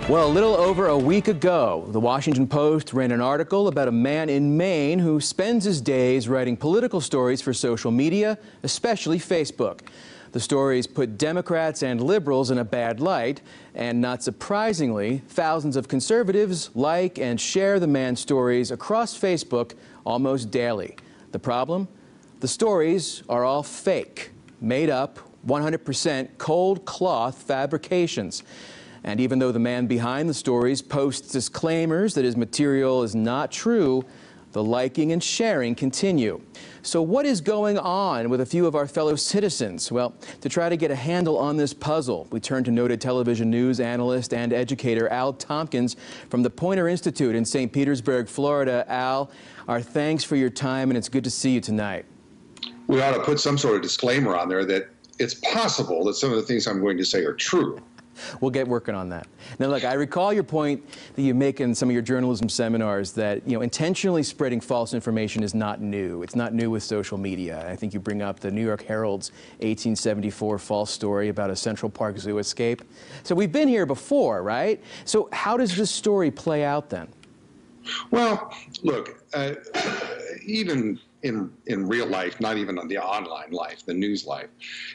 Well, a little over a week ago, the Washington Post ran an article about a man in Maine who spends his days writing political stories for social media, especially Facebook. The stories put Democrats and liberals in a bad light, and not surprisingly, thousands of conservatives like and share the man's stories across Facebook almost daily. The problem? The stories are all fake, made up, 100% cold cloth fabrications. And even though the man behind the stories posts disclaimers that his material is not true, the liking and sharing continue. So what is going on with a few of our fellow citizens? Well, to try to get a handle on this puzzle, we turn to noted television news analyst and educator Al Tompkins from the Poynter Institute in St. Petersburg, Florida. Al, our thanks for your time, and it's good to see you tonight. We ought to put some sort of disclaimer on there that it's possible that some of the things I'm going to say are true. We'll get working on that. Now, look, I recall your point that you make in some of your journalism seminars that, intentionally spreading false information is not new. It's not new with social media. I think you bring up the New York Herald's 1874 false story about a Central Park Zoo escape. So we've been here before, right? So how does this story play out then? Well, look, even in real life, not even on the online life, the news life,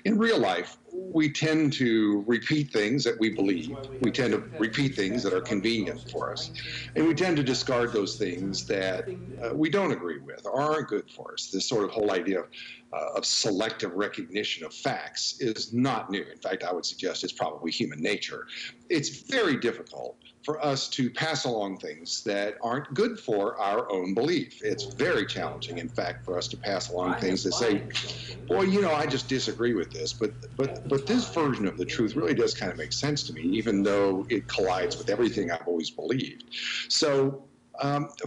in real life, we tend to repeat things that we believe. We tend to repeat things that are convenient for us. And we tend to discard those things that we don't agree with or aren't good for us. This sort of whole idea of selective recognition of facts is not new. In fact, I would suggest it's probably human nature. It's very difficult for us to pass along things that aren't good for our own belief. It's very challenging, in fact, for us to pass along things that say, boy, I just disagree with this, but this version of the truth really does kind of make sense to me, even though it collides with everything I've always believed. So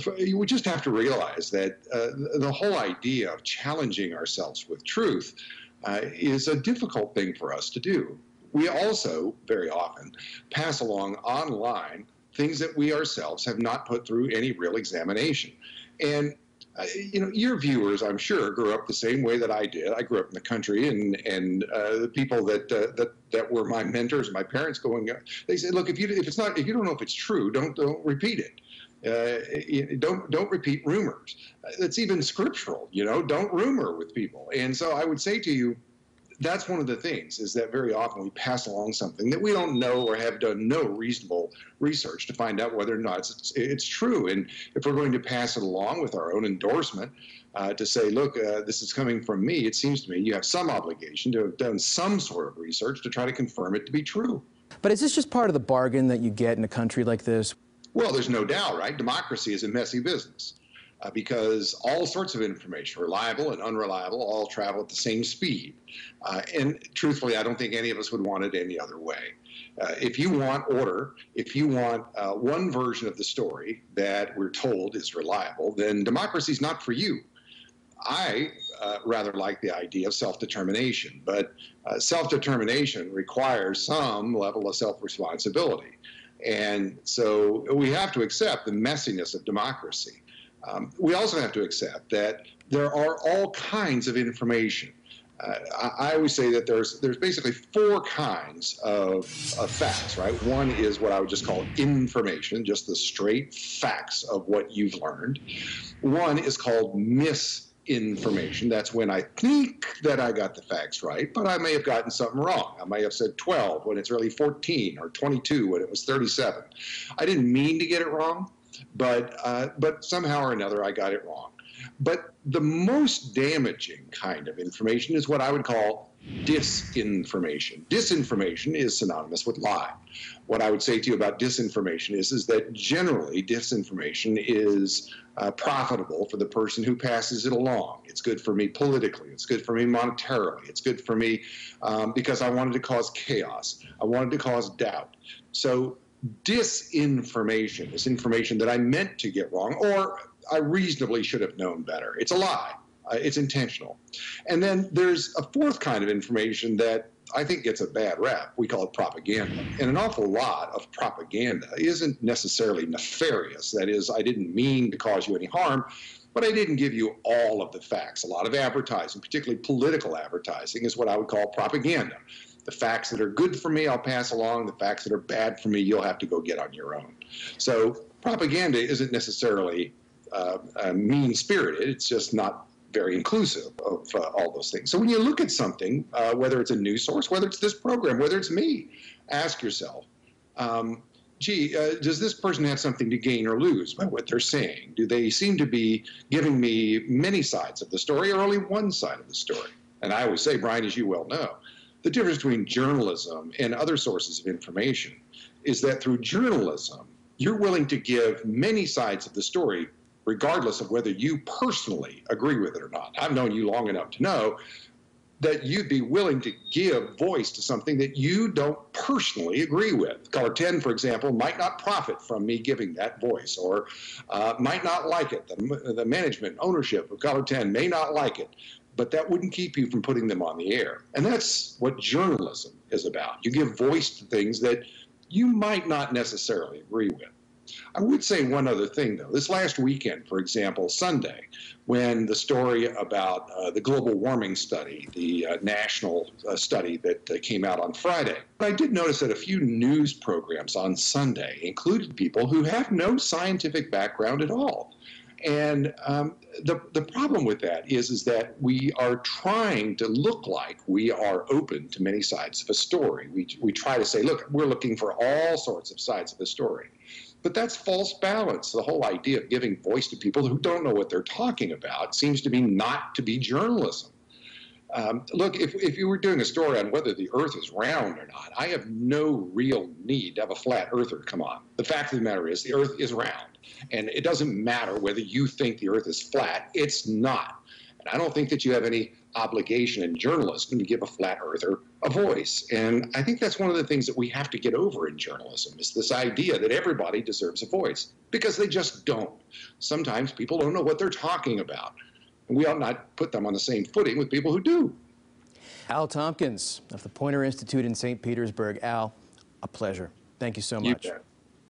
we just have to realize that the whole idea of challenging ourselves with truth is a difficult thing for us to do. We also, very often, pass along online things that we ourselves have not put through any real examination. And your viewers, I'm sure, grew up the same way that I did. I grew up in the country, and the people that were my mentors, my parents, they said, look, if you don't know if it's true, don't repeat it. Don't repeat rumors. It's even scriptural. Don't rumor with people. And so I would say to you, that's one of the things, is that very often we pass along something that we don't know or have done no reasonable research to find out whether or not it's true. And if we're going to pass it along with our own endorsement to say, look, this is coming from me, it seems to me you have some obligation to have done some sort of research to try to confirm it to be true. But is this just part of the bargain that you get in a country like this? Well, there's no doubt, right? Democracy is a messy business. Because all sorts of information, reliable and unreliable, all travel at the same speed. And truthfully, I don't think any of us would want it any other way. If you want order, if you want one version of the story that we're told is reliable, then democracy is not for you. I rather like the idea of self-determination, but self-determination requires some level of self-responsibility. And so we have to accept the messiness of democracy. We also have to accept that there are all kinds of information. I always say that there's basically four kinds of facts, right? One is what I would just call information, just the straight facts of what you've learned. One is called misinformation. That's when I think that I got the facts right, but I may have gotten something wrong. I may have said 12 when it's really 14, or 22 when it was 37. I didn't mean to get it wrong. But somehow or another, I got it wrong. But the most damaging kind of information is what I would call disinformation. Disinformation is synonymous with lie. What I would say to you about disinformation is that generally disinformation is profitable for the person who passes it along. It's good for me politically. It's good for me monetarily. It's good for me because I wanted to cause chaos. I wanted to cause doubt. So disinformation is information that I meant to get wrong, or I reasonably should have known better. It's a lie. It's intentional. And then there's a fourth kind of information that I think gets a bad rap. We call it propaganda. And an awful lot of propaganda isn't necessarily nefarious. That is, I didn't mean to cause you any harm, but I didn't give you all of the facts. A lot of advertising, particularly political advertising, is what I would call propaganda. The facts that are good for me, I'll pass along. The facts that are bad for me, you'll have to go get on your own. So propaganda isn't necessarily mean-spirited. It's just not very inclusive of all those things. So when you look at something, whether it's a news source, whether it's this program, whether it's me, ask yourself, does this person have something to gain or lose by what they're saying? Do they seem to be giving me many sides of the story or only one side of the story? And I always say, Brian, as you well know, the difference between journalism and other sources of information is that through journalism, you're willing to give many sides of the story regardless of whether you personally agree with it or not. I've known you long enough to know that you'd be willing to give voice to something that you don't personally agree with. Color 10, for example, might not profit from me giving that voice, or might not like it. The management, ownership of Color 10 may not like it, but that wouldn't keep you from putting them on the air. And that's what journalism is about. You give voice to things that you might not necessarily agree with. I would say one other thing, though. This last weekend, for example, Sunday, when the story about the global warming study, the national study that came out on Friday, I did notice that a few news programs on Sunday included people who have no scientific background at all. And the problem with that is that we are trying to look like we are open to many sides of a story. We try to say, look, we're looking for all sorts of sides of the story. But that's false balance. The whole idea of giving voice to people who don't know what they're talking about seems to be not to be journalism. Look, if you were doing a story on whether the earth is round or not, I have no real need to have a flat earther come on. The fact of the matter is the earth is round. And it doesn't matter whether you think the earth is flat. It's not. And I don't think that you have any obligation in journalism to give a flat earther a voice. And I think that's one of the things that we have to get over in journalism, is this idea that everybody deserves a voice, because they just don't. Sometimes people don't know what they're talking about. And we ought not put them on the same footing with people who do. Al Tompkins of the Poynter Institute in St. Petersburg. Al, a pleasure. Thank you so much. You bet.